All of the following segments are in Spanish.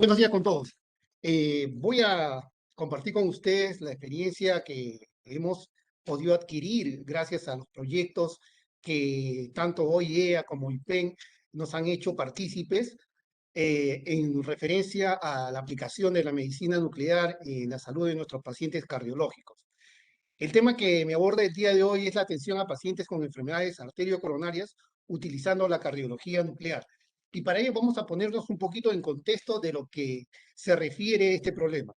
Buenos días con todos. Voy a compartir con ustedes la experiencia que hemos podido adquirir gracias a los proyectos que tanto OIEA como IPEN nos han hecho partícipes en referencia a la aplicación de la medicina nuclear en la salud de nuestros pacientes cardiológicos. El tema que me aborda el día de hoy es la atención a pacientes con enfermedades arteriocoronarias utilizando la cardiología nuclear. Y para ello vamos a ponernos un poquito en contexto de lo que se refiere este problema.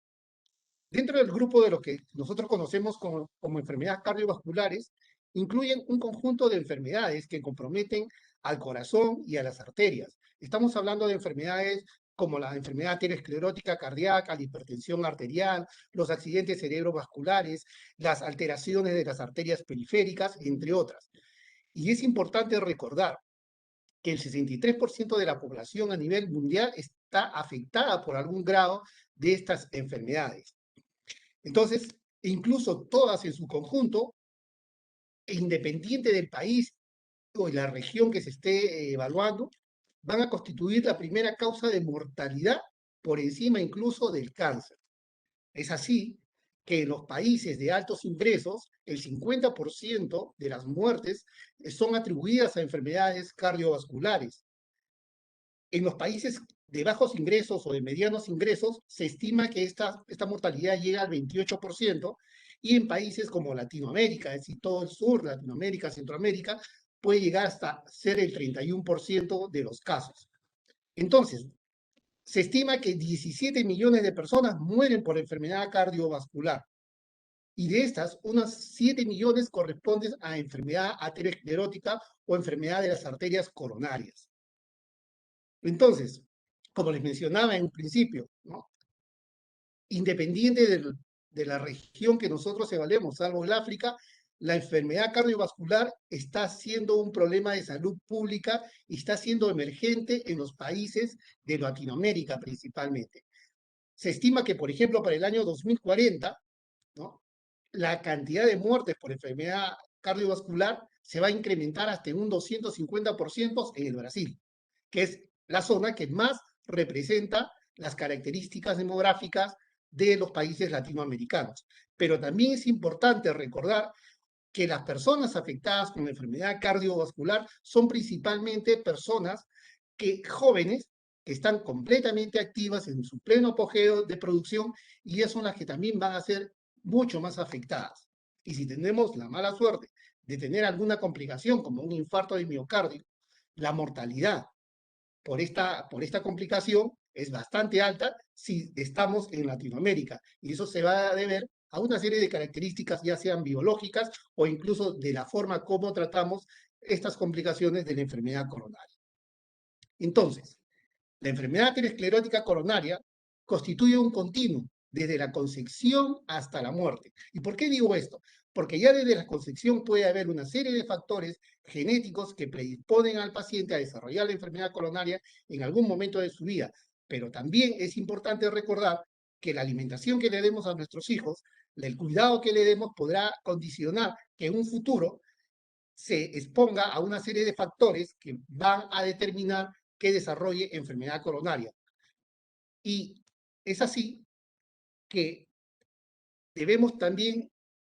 Dentro del grupo de lo que nosotros conocemos como enfermedades cardiovasculares, incluyen un conjunto de enfermedades que comprometen al corazón y a las arterias. Estamos hablando de enfermedades como la enfermedad aterosclerótica cardíaca, la hipertensión arterial, los accidentes cerebrovasculares, las alteraciones de las arterias periféricas, entre otras. Y es importante recordar que el 63% de la población a nivel mundial está afectada por algún grado de estas enfermedades. Entonces, incluso todas en su conjunto, independiente del país o de la región que se esté evaluando, van a constituir la primera causa de mortalidad por encima incluso del cáncer. Es así que en los países de altos ingresos, el 50% de las muertes son atribuidas a enfermedades cardiovasculares. En los países de bajos ingresos o de medianos ingresos, se estima que esta mortalidad llega al 28%, y en países como Latinoamérica, es decir, todo el sur, Latinoamérica, Centroamérica, puede llegar hasta ser el 31% de los casos. Entonces, se estima que 17 millones de personas mueren por enfermedad cardiovascular, y de estas, unas 7 millones corresponden a enfermedad aterosclerótica o enfermedad de las arterias coronarias. Entonces, como les mencionaba en un principio, ¿no? Independiente de la región que nosotros evaluemos, salvo el África, la enfermedad cardiovascular está siendo un problema de salud pública y está siendo emergente en los países de Latinoamérica principalmente. Se estima que, por ejemplo, para el año 2040, ¿no?, la cantidad de muertes por enfermedad cardiovascular se va a incrementar hasta un 250% en el Brasil, que es la zona que más representa las características demográficas de los países latinoamericanos. Pero también es importante recordar que las personas afectadas con enfermedad cardiovascular son principalmente personas jóvenes que están completamente activas en su pleno apogeo de producción, y esas son las que también van a ser mucho más afectadas. Y si tenemos la mala suerte de tener alguna complicación como un infarto de miocardio, la mortalidad por esta complicación es bastante alta si estamos en Latinoamérica. Y eso se va a deber a una serie de características, ya sean biológicas o incluso de la forma como tratamos estas complicaciones de la enfermedad coronaria. Entonces, la enfermedad aterosclerótica coronaria constituye un continuo desde la concepción hasta la muerte. ¿Y por qué digo esto? Porque ya desde la concepción puede haber una serie de factores genéticos que predisponen al paciente a desarrollar la enfermedad coronaria en algún momento de su vida. Pero también es importante recordar que la alimentación que le demos a nuestros hijos, el cuidado que le demos, podrá condicionar que en un futuro se exponga a una serie de factores que van a determinar que desarrolle enfermedad coronaria. Y es así que debemos también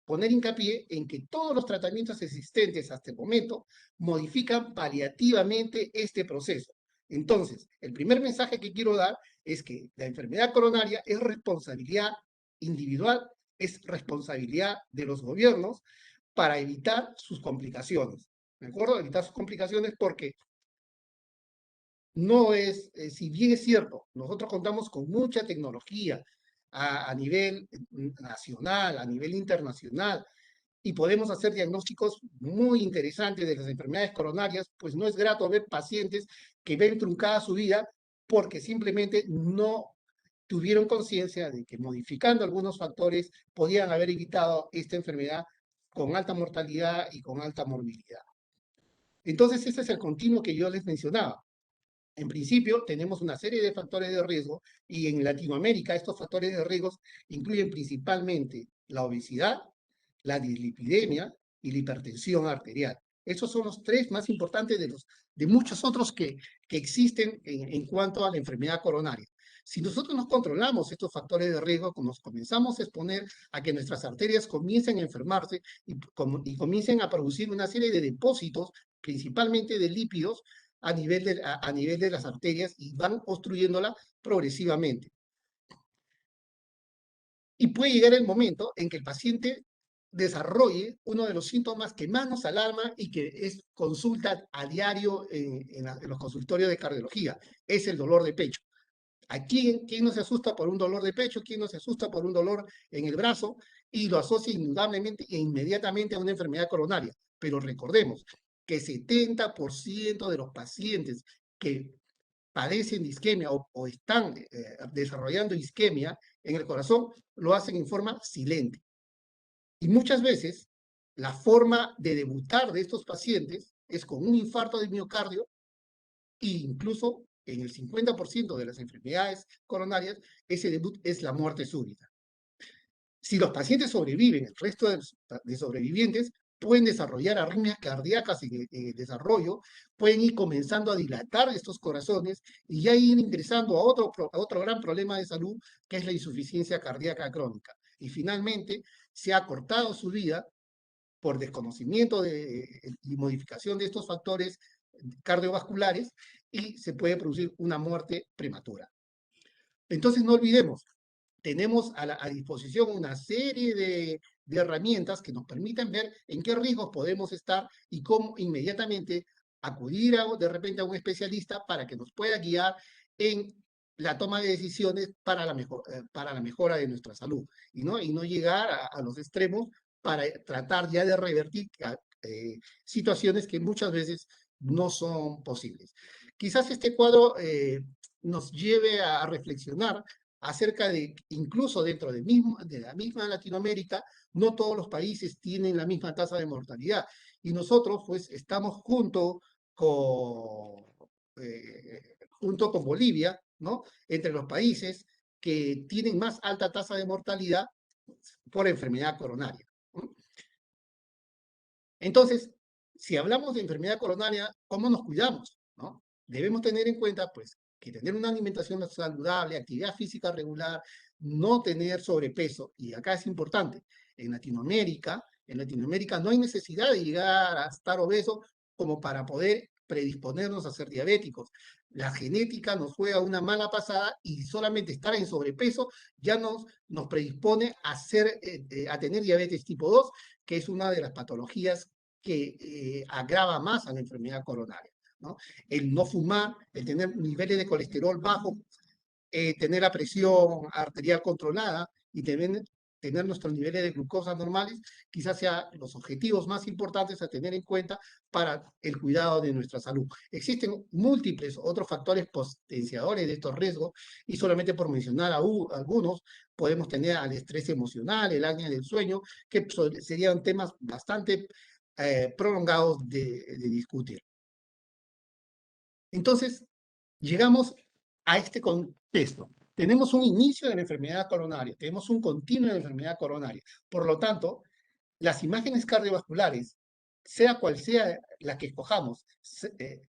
poner hincapié en que todos los tratamientos existentes hasta el momento modifican paliativamente este proceso. Entonces, el primer mensaje que quiero dar es que la enfermedad coronaria es responsabilidad individual, es responsabilidad de los gobiernos para evitar sus complicaciones. ¿De acuerdo? Evitar sus complicaciones porque no es, si bien es cierto, nosotros contamos con mucha tecnología a nivel nacional, a nivel internacional, y podemos hacer diagnósticos muy interesantes de las enfermedades coronarias, pues no es grato ver pacientes que ven truncada su vida porque simplemente no tuvieron conciencia de que modificando algunos factores podían haber evitado esta enfermedad con alta mortalidad y con alta morbilidad. Entonces, ese es el continuo que yo les mencionaba. En principio, tenemos una serie de factores de riesgo, y en Latinoamérica estos factores de riesgo incluyen principalmente la obesidad, la dislipidemia y la hipertensión arterial. Esos son los tres más importantes de muchos otros que existen en cuanto a la enfermedad coronaria. Si nosotros no controlamos estos factores de riesgo, nos comenzamos a exponer a que nuestras arterias comiencen a enfermarse y comiencen a producir una serie de depósitos, principalmente de lípidos, a nivel de las arterias y van obstruyéndola progresivamente. Y puede llegar el momento en que el paciente desarrolle uno de los síntomas que más nos alarma y que es consulta a diario en los consultorios de cardiología, es el dolor de pecho. ¿Quién no se asusta por un dolor de pecho? ¿Quién no se asusta por un dolor en el brazo? Y lo asocia indudablemente e inmediatamente a una enfermedad coronaria. Pero recordemos que 70% de los pacientes que padecen de isquemia o están desarrollando isquemia en el corazón, lo hacen en forma silente. Y muchas veces la forma de debutar de estos pacientes es con un infarto de miocardio e incluso en el 50% de las enfermedades coronarias, ese debut es la muerte súbita. Si los pacientes sobreviven, el resto de sobrevivientes pueden desarrollar arritmias cardíacas en el desarrollo, pueden ir comenzando a dilatar estos corazones y ya ir ingresando a otro gran problema de salud, que es la insuficiencia cardíaca crónica. Y finalmente, se ha cortado su vida por desconocimiento y modificación de estos factores cardiovasculares y se puede producir una muerte prematura. Entonces, no olvidemos, tenemos a disposición una serie de herramientas que nos permiten ver en qué riesgos podemos estar y cómo inmediatamente acudir de repente a un especialista para que nos pueda guiar en la toma de decisiones para la mejora de nuestra salud y no llegar a los extremos para tratar ya de revertir situaciones que muchas veces no son posibles. Quizás este cuadro nos lleve a reflexionar acerca de, incluso dentro de la misma Latinoamérica, no todos los países tienen la misma tasa de mortalidad. Y nosotros, pues, estamos junto con Bolivia, ¿no? Entre los países que tienen más alta tasa de mortalidad por enfermedad coronaria. ¿No? Entonces, si hablamos de enfermedad coronaria, ¿cómo nos cuidamos? ¿No? Debemos tener en cuenta, pues, que tener una alimentación saludable, actividad física regular, no tener sobrepeso, y acá es importante, en Latinoamérica no hay necesidad de llegar a estar obeso como para poder predisponernos a ser diabéticos. La genética nos juega una mala pasada y solamente estar en sobrepeso ya nos predispone a tener diabetes tipo 2, que es una de las patologías que agrava más a la enfermedad coronaria, ¿no? El no fumar, el tener niveles de colesterol bajos, tener la presión arterial controlada y tener nuestros niveles de glucosa normales, quizás sean los objetivos más importantes a tener en cuenta para el cuidado de nuestra salud. Existen múltiples otros factores potenciadores de estos riesgos y solamente por mencionar algunos, podemos tener al estrés emocional, el apnea del sueño, que serían temas bastante prolongados de discutir. Entonces, llegamos a este contexto. Tenemos un inicio de la enfermedad coronaria, tenemos un continuo de la enfermedad coronaria. Por lo tanto, las imágenes cardiovasculares, sea cual sea la que escojamos,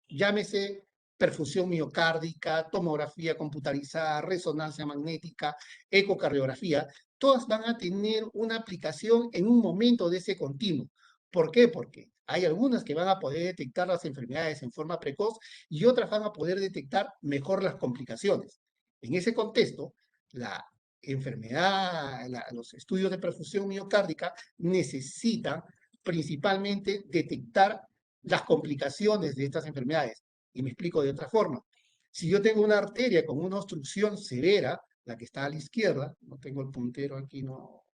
llámese perfusión miocárdica, tomografía computarizada, resonancia magnética, ecocardiografía, todas van a tener una aplicación en un momento de ese continuo. ¿Por qué? Porque hay algunas que van a poder detectar las enfermedades en forma precoz y otras van a poder detectar mejor las complicaciones. En ese contexto, la los estudios de perfusión miocárdica necesitan principalmente detectar las complicaciones de estas enfermedades. Y me explico de otra forma. Si yo tengo una arteria con una obstrucción severa, la que está a la izquierda, no tengo el puntero aquí, no,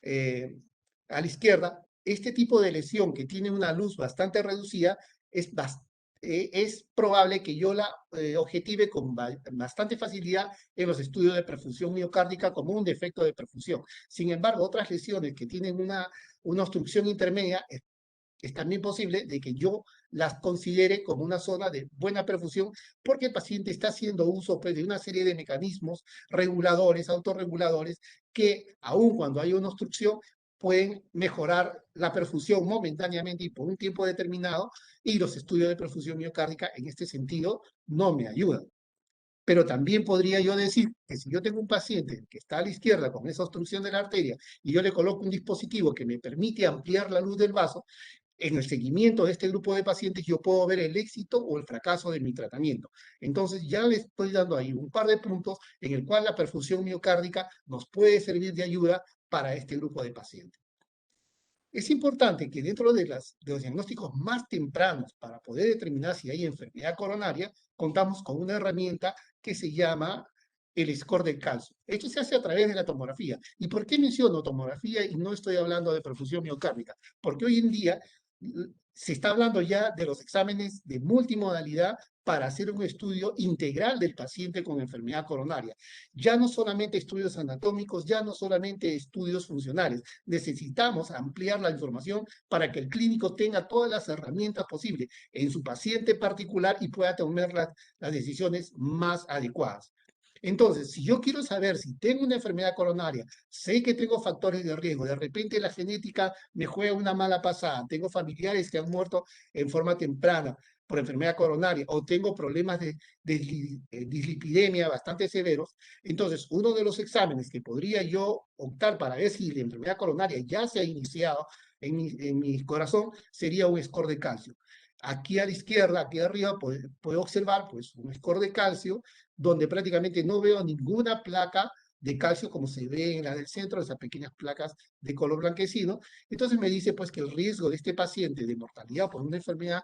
a la izquierda, este tipo de lesión que tiene una luz bastante reducida es probable que yo la objetive con bastante facilidad en los estudios de perfusión miocárdica como un defecto de perfusión. Sin embargo, otras lesiones que tienen una obstrucción intermedia es también posible de que yo las considere como una zona de buena perfusión porque el paciente está haciendo uso pues, de una serie de mecanismos reguladores, autorreguladores, que aun cuando hay una obstrucción pueden mejorar la perfusión momentáneamente y por un tiempo determinado, y los estudios de perfusión miocárdica en este sentido no me ayudan. Pero también podría yo decir que si yo tengo un paciente que está a la izquierda con esa obstrucción de la arteria y yo le coloco un dispositivo que me permite ampliar la luz del vaso, en el seguimiento de este grupo de pacientes yo puedo ver el éxito o el fracaso de mi tratamiento. Entonces ya les estoy dando ahí un par de puntos en el cual la perfusión miocárdica nos puede servir de ayuda para este grupo de pacientes. Es importante que dentro de los diagnósticos más tempranos para poder determinar si hay enfermedad coronaria, contamos con una herramienta que se llama el score del calcio. Esto se hace a través de la tomografía. ¿Y por qué menciono tomografía y no estoy hablando de perfusión miocárdica? Porque hoy en día se está hablando ya de los exámenes de multimodalidad para hacer un estudio integral del paciente con enfermedad coronaria. Ya no solamente estudios anatómicos, ya no solamente estudios funcionales. Necesitamos ampliar la información para que el clínico tenga todas las herramientas posibles en su paciente particular y pueda tomar las decisiones más adecuadas. Entonces, si yo quiero saber si tengo una enfermedad coronaria, sé que tengo factores de riesgo, de repente la genética me juega una mala pasada, tengo familiares que han muerto en forma temprana por enfermedad coronaria o tengo problemas de dislipidemia bastante severos, entonces uno de los exámenes que podría yo optar para ver si la enfermedad coronaria ya se ha iniciado en mi corazón sería un score de calcio. Aquí a la izquierda, aquí arriba, puedo observar pues, un score de calcio donde prácticamente no veo ninguna placa de calcio como se ve en la del centro, esas pequeñas placas de color blanquecino. Entonces me dice pues que el riesgo de este paciente de mortalidad por una enfermedad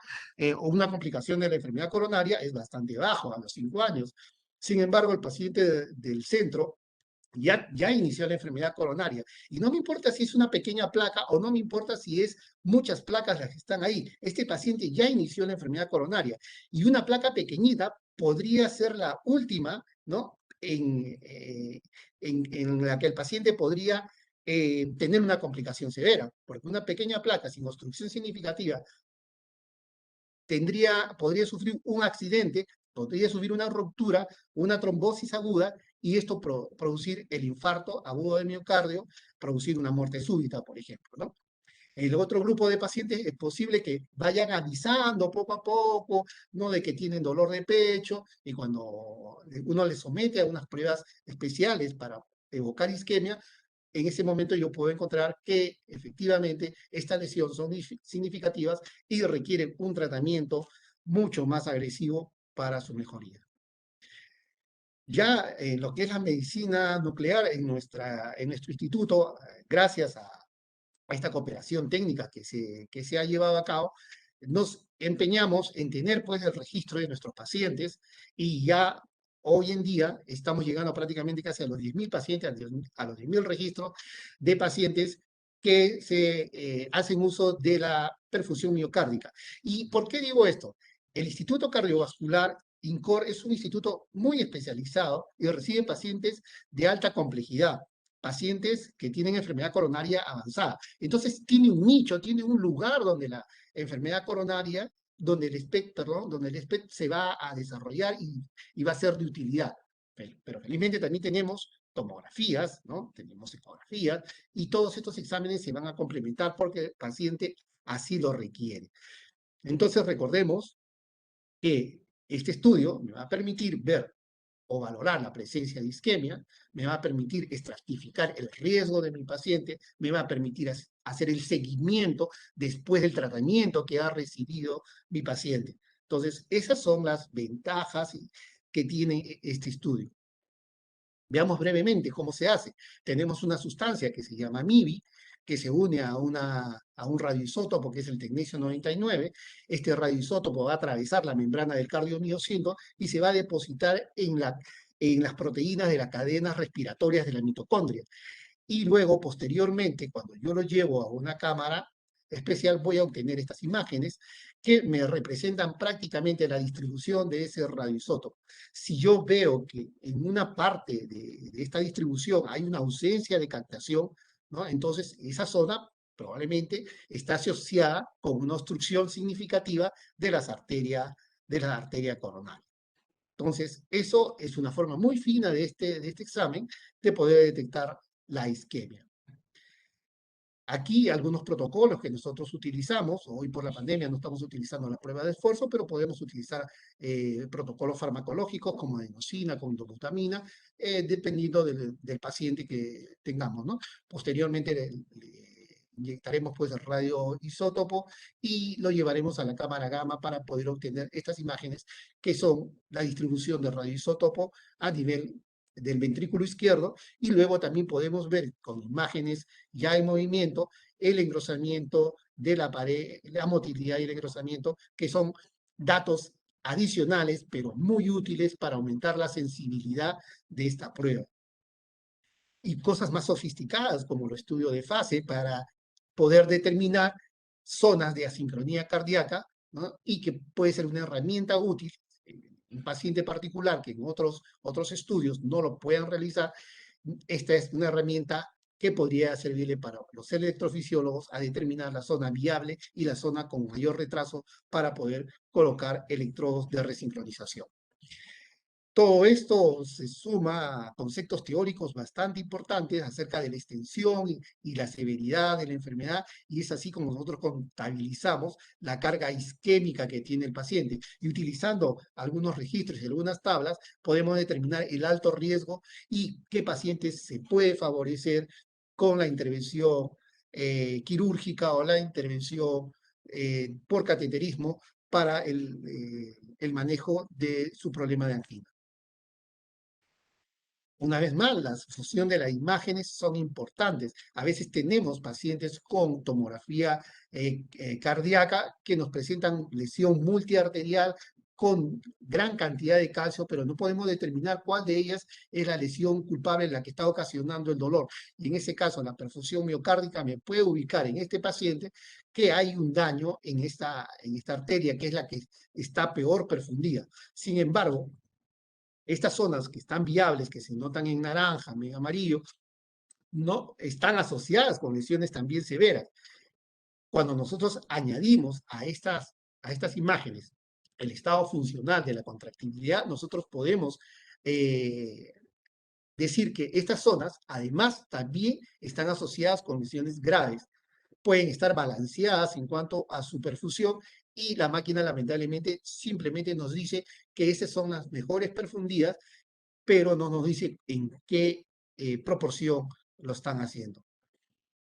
o una complicación de la enfermedad coronaria es bastante bajo a los 5 años. Sin embargo, el paciente del centro ya inició la enfermedad coronaria. Y no me importa si es una pequeña placa o no me importa si es muchas placas las que están ahí. Este paciente ya inició la enfermedad coronaria. Y una placa pequeñita podría ser la última, ¿no? En la que el paciente podría tener una complicación severa, porque una pequeña placa sin obstrucción significativa podría sufrir un accidente, podría sufrir una ruptura, una trombosis aguda y esto producir el infarto agudo del miocardio, producir una muerte súbita, por ejemplo, ¿no? El otro grupo de pacientes es posible que vayan avisando poco a poco, ¿no? De que tienen dolor de pecho y cuando uno les somete a unas pruebas especiales para evocar isquemia, en ese momento yo puedo encontrar que efectivamente estas lesiones son significativas y requieren un tratamiento mucho más agresivo para su mejoría. Ya en lo que es la medicina nuclear en nuestro instituto, gracias a esta cooperación técnica que se ha llevado a cabo, nos empeñamos en tener pues el registro de nuestros pacientes y ya hoy en día estamos llegando prácticamente casi a los 10.000 pacientes, a los 10.000 registros de pacientes que se hacen uso de la perfusión miocárdica. ¿Y por qué digo esto? El Instituto Cardiovascular INCOR es un instituto muy especializado y recibe pacientes de alta complejidad, pacientes que tienen enfermedad coronaria avanzada. Entonces tiene un nicho, tiene un lugar donde la enfermedad coronaria, donde el espectro se va a desarrollar y va a ser de utilidad. Pero felizmente también tenemos tomografías, ¿no? Tenemos ecografías y todos estos exámenes se van a complementar porque el paciente así lo requiere. Entonces recordemos que este estudio me va a permitir ver o valorar la presencia de isquemia, me va a permitir estratificar el riesgo de mi paciente, me va a permitir hacer el seguimiento después del tratamiento que ha recibido mi paciente. Entonces, esas son las ventajas que tiene este estudio. Veamos brevemente cómo se hace. Tenemos una sustancia que se llama MIBI, que se une a un radioisótopo que es el tecnesio 99. Este radioisótopo va a atravesar la membrana del cardiomiocito y se va a depositar en las proteínas de las cadenas respiratorias de la mitocondria. Y luego, posteriormente, cuando yo lo llevo a una cámara especial, voy a obtener estas imágenes que me representan prácticamente la distribución de ese radioisótopo. Si yo veo que en una parte de esta distribución hay una ausencia de captación, ¿no? Entonces esa zona probablemente está asociada con una obstrucción significativa de la arteria coronaria. Entonces, eso es una forma muy fina de este examen de poder detectar la isquemia. Aquí algunos protocolos que nosotros utilizamos, hoy por la pandemia no estamos utilizando la prueba de esfuerzo, pero podemos utilizar protocolos farmacológicos como adenosina, con dobutamina, dependiendo del paciente que tengamos, ¿no? Posteriormente le inyectaremos pues el radioisótopo y lo llevaremos a la cámara gamma para poder obtener estas imágenes que son la distribución del radioisótopo a nivel del ventrículo izquierdo, y luego también podemos ver con imágenes ya en movimiento el engrosamiento de la pared, la motilidad y el engrosamiento, que son datos adicionales, pero muy útiles para aumentar la sensibilidad de esta prueba. Y cosas más sofisticadas como el estudio de fase para poder determinar zonas de asincronía cardíaca, ¿no? Y que puede ser una herramienta útil en un paciente particular que en otros estudios no lo puedan realizar. Esta es una herramienta que podría servirle para los electrofisiólogos a determinar la zona viable y la zona con mayor retraso para poder colocar electrodos de resincronización. Todo esto se suma a conceptos teóricos bastante importantes acerca de la extensión y la severidad de la enfermedad, y es así como nosotros contabilizamos la carga isquémica que tiene el paciente. Y utilizando algunos registros y algunas tablas, podemos determinar el alto riesgo y qué pacientes se puede favorecer con la intervención quirúrgica o la intervención por cateterismo para el manejo de su problema de angina. Una vez más, la fusión de las imágenes son importantes. A veces tenemos pacientes con tomografía cardíaca que nos presentan lesión multiarterial con gran cantidad de calcio, pero no podemos determinar cuál de ellas es la lesión culpable la que está ocasionando el dolor. Y en ese caso, la perfusión miocárdica me puede ubicar en este paciente que hay un daño en esta arteria, que es la que está peor perfundida. Sin embargo, estas zonas que están viables, que se notan en naranja, en amarillo, no están asociadas con lesiones también severas. Cuando nosotros añadimos a estas imágenes el estado funcional de la contractibilidad, nosotros podemos eh, decir que estas zonas, además, también están asociadas con lesiones graves. Pueden estar balanceadas en cuanto a su perfusión, y la máquina lamentablemente simplemente nos dice que esas son las mejores perfundidas, pero no nos dice en qué proporción lo están haciendo.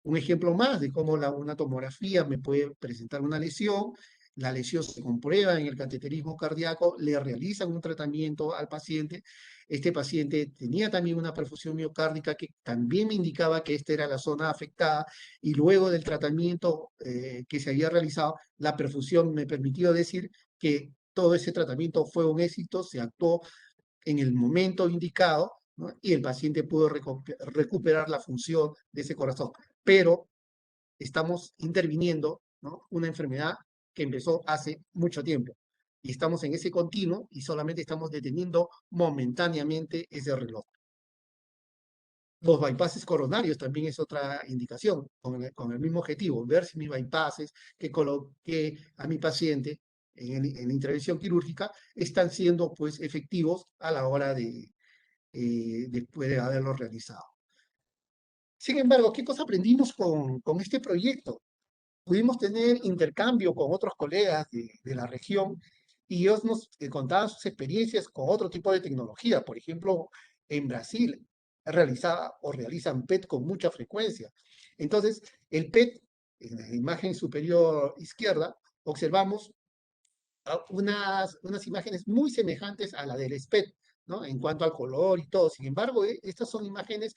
Un ejemplo más de cómo una tomografía me puede presentar una lesión. La lesión se comprueba en el cateterismo cardíaco, le realizan un tratamiento al paciente. Este paciente tenía también una perfusión miocárdica que también me indicaba que esta era la zona afectada, y luego del tratamiento que se había realizado, la perfusión me permitió decir que todo ese tratamiento fue un éxito, se actuó en el momento indicado, ¿no? Y el paciente pudo recuperar la función de ese corazón. Pero estamos interviniendo, ¿no?, una enfermedad que empezó hace mucho tiempo. Y estamos en ese continuo y solamente estamos deteniendo momentáneamente ese reloj. Los bypasses coronarios también es otra indicación, con el mismo objetivo, ver si mis bypasses que coloqué a mi paciente en la intervención quirúrgica están siendo pues efectivos a la hora después de haberlo realizado. Sin embargo, ¿qué cosa aprendimos con este proyecto? Pudimos tener intercambio con otros colegas de la región, y ellos nos contaban sus experiencias con otro tipo de tecnología. Por ejemplo, en Brasil realizaba o realizan PET con mucha frecuencia. Entonces, el PET, en la imagen superior izquierda, observamos unas imágenes muy semejantes a la del SPET, ¿no?, en cuanto al color y todo. Sin embargo, estas son imágenes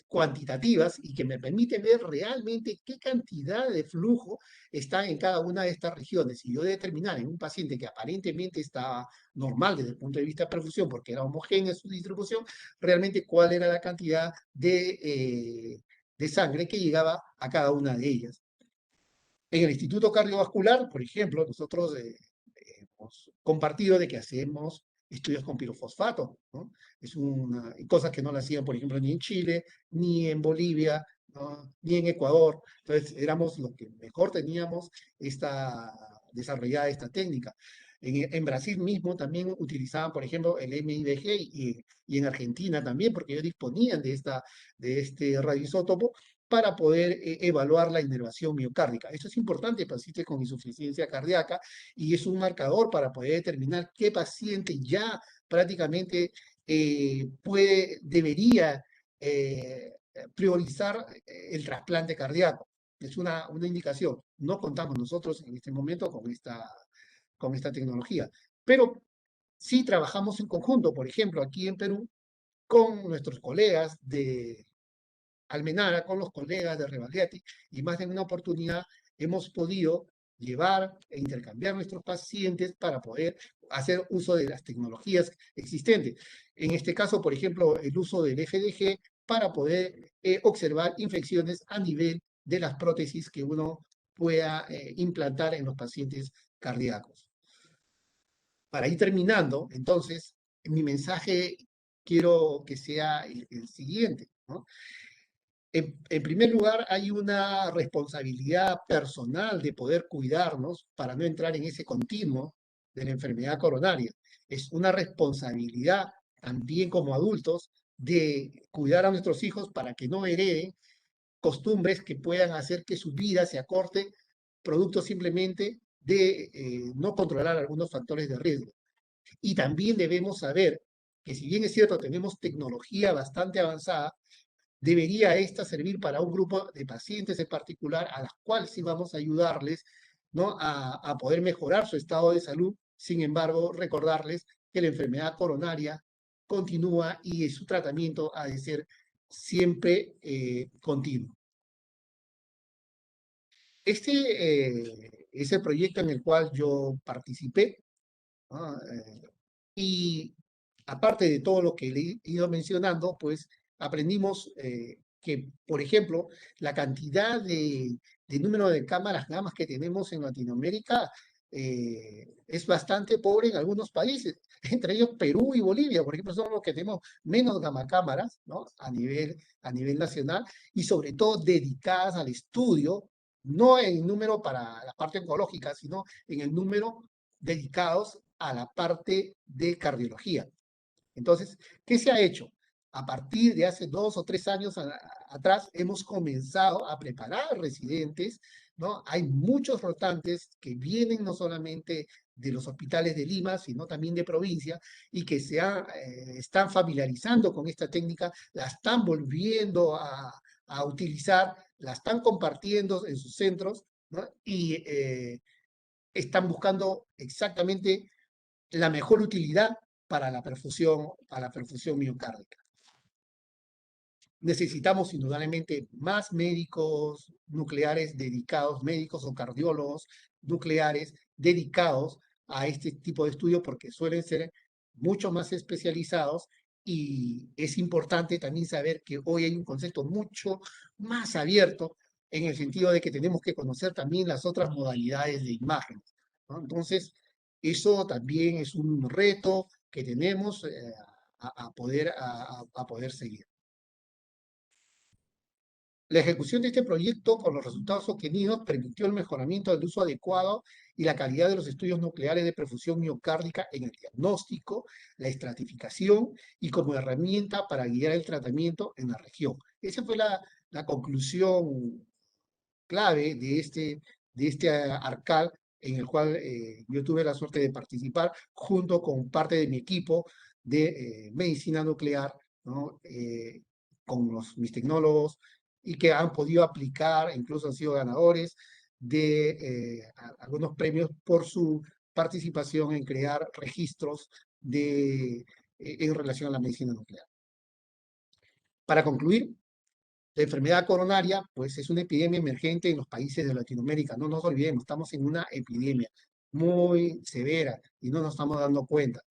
cuantitativas y que me permiten ver realmente qué cantidad de flujo está en cada una de estas regiones, y yo determinar en un paciente que aparentemente estaba normal desde el punto de vista de perfusión porque era homogénea su distribución, realmente cuál era la cantidad de sangre que llegaba a cada una de ellas. En el Instituto Cardiovascular, por ejemplo, nosotros hemos compartido de que hacemos estudios con pirofosfato, ¿no? Cosas que no lo hacían, por ejemplo, ni en Chile, ni en Bolivia, ¿no?, ni en Ecuador. Entonces, éramos los que mejor teníamos desarrollada esta técnica. En Brasil mismo también utilizaban, por ejemplo, el MIBG, y en Argentina también, porque ellos disponían de este radioisótopo, para poder evaluar la inervación miocárdica. Esto es importante en pacientes con insuficiencia cardíaca y es un marcador para poder determinar qué paciente ya prácticamente debería priorizar el trasplante cardíaco. Es una indicación. No contamos nosotros en este momento con esta tecnología, pero sí trabajamos en conjunto, por ejemplo, aquí en Perú, con nuestros colegas de Almenara, con los colegas de Revaldeati, y más de una oportunidad hemos podido llevar e intercambiar nuestros pacientes para poder hacer uso de las tecnologías existentes. En este caso, por ejemplo, el uso del FDG para poder observar infecciones a nivel de las prótesis que uno pueda implantar en los pacientes cardíacos. Para ir terminando, entonces, mi mensaje quiero que sea el siguiente, ¿no? En primer lugar, hay una responsabilidad personal de poder cuidarnos para no entrar en ese continuo de la enfermedad coronaria. Es una responsabilidad también como adultos de cuidar a nuestros hijos para que no hereden costumbres que puedan hacer que su vida se acorte, producto simplemente de no controlar algunos factores de riesgo. Y también debemos saber que si bien es cierto, tenemos tecnología bastante avanzada, debería esta servir para un grupo de pacientes en particular a las cuales sí vamos a ayudarles, ¿no? a poder mejorar su estado de salud. Sin embargo, recordarles que la enfermedad coronaria continúa y su tratamiento ha de ser siempre continuo. Este es el proyecto en el cual yo participé, ¿no? Y aparte de todo lo que le he ido mencionando, pues aprendimos que, por ejemplo, la cantidad de número de cámaras nada más que tenemos en Latinoamérica es bastante pobre en algunos países, entre ellos Perú y Bolivia, por ejemplo, son los que tenemos menos gamma cámaras, ¿no? A nivel nacional y sobre todo dedicadas al estudio, no en número para la parte oncológica, sino en el número dedicados a la parte de cardiología. Entonces, ¿qué se ha hecho? A partir de hace 2 o 3 años atrás hemos comenzado a preparar residentes, ¿no? Hay muchos rotantes que vienen no solamente de los hospitales de Lima, sino también de provincia, y que están familiarizando con esta técnica, la están volviendo a utilizar, la están compartiendo en sus centros, ¿no? Y están buscando exactamente la mejor utilidad para la perfusión miocárdica. Necesitamos indudablemente más médicos nucleares dedicados, médicos o cardiólogos nucleares dedicados a este tipo de estudios porque suelen ser mucho más especializados y es importante también saber que hoy hay un concepto mucho más abierto en el sentido de que tenemos que conocer también las otras modalidades de imagen, ¿no? Entonces, eso también es un reto que tenemos a poder seguir. La ejecución de este proyecto, con los resultados obtenidos, permitió el mejoramiento del uso adecuado y la calidad de los estudios nucleares de perfusión miocárdica en el diagnóstico, la estratificación y como herramienta para guiar el tratamiento en la región. Esa fue la conclusión clave de este ARCAL en el cual yo tuve la suerte de participar junto con parte de mi equipo de medicina nuclear, ¿no? Con mis tecnólogos y que han podido aplicar, incluso han sido ganadores de algunos premios por su participación en crear registros en relación a la medicina nuclear. Para concluir, la enfermedad coronaria, pues es una epidemia emergente en los países de Latinoamérica. No nos olvidemos, estamos en una epidemia muy severa y no nos estamos dando cuenta.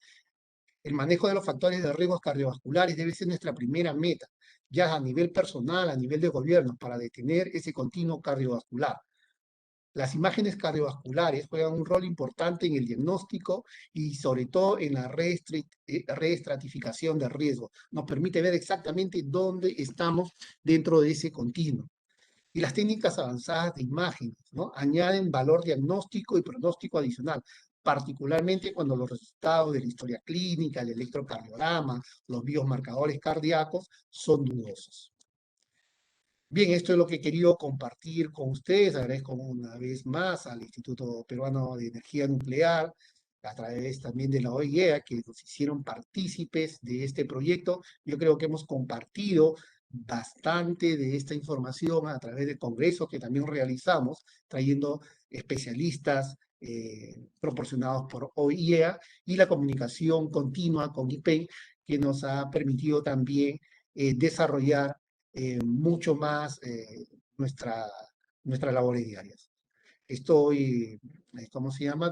El manejo de los factores de riesgos cardiovasculares debe ser nuestra primera meta, ya a nivel personal, a nivel de gobierno, para detener ese continuo cardiovascular. Las imágenes cardiovasculares juegan un rol importante en el diagnóstico y sobre todo en la reestratificación de riesgo. Nos permite ver exactamente dónde estamos dentro de ese continuo. Y las técnicas avanzadas de imágenes, ¿no? Añaden valor diagnóstico y pronóstico adicional, particularmente cuando los resultados de la historia clínica, el electrocardiograma, los biomarcadores cardíacos son dudosos. Bien, esto es lo que he querido compartir con ustedes. Agradezco una vez más al Instituto Peruano de Energía Nuclear, a través también de la OIEA, que nos hicieron partícipes de este proyecto. Yo creo que hemos compartido bastante de esta información a través del congreso que también realizamos, trayendo especialistas proporcionados por OIEA y la comunicación continua con IPEN, que nos ha permitido también desarrollar mucho más nuestra, nuestras labores diarias. Estoy, ¿cómo se llama?